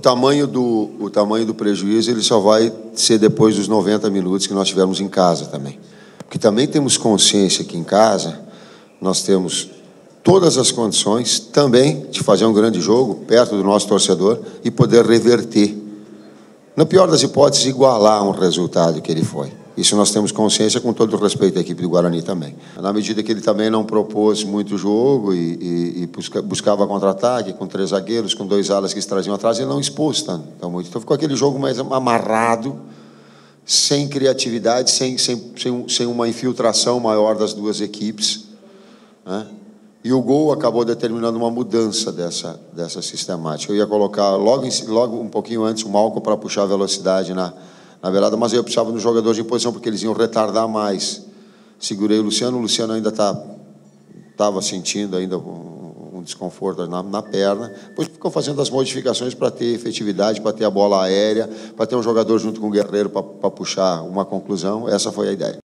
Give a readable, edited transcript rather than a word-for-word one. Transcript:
o tamanho do prejuízo ele só vai ser depois dos 90 minutos que nós tivemos em casa também. Porque também temos consciência que em casa nós temos todas as condições também de fazer um grande jogo perto do nosso torcedor e poder reverter. Na pior das hipóteses, igualar um resultado que ele foi. Isso nós temos consciência, com todo o respeito à equipe do Guarani também. Na medida que ele também não propôs muito jogo e buscava contra-ataque, com 3 zagueiros, com 2 alas que se traziam atrás, ele não expôs tanto muito. Então ficou aquele jogo mais amarrado, sem criatividade, sem uma infiltração maior das duas equipes, né? E o gol acabou determinando uma mudança dessa sistemática. Eu ia colocar logo um pouquinho antes o Malcom para puxar a velocidade na velada, mas eu precisava dos jogadores de posição porque eles iam retardar mais. Segurei o Luciano ainda estava sentindo ainda um desconforto na perna. Depois ficou fazendo as modificações para ter efetividade, para ter a bola aérea, para ter um jogador junto com o Guerreiro para puxar uma conclusão. Essa foi a ideia.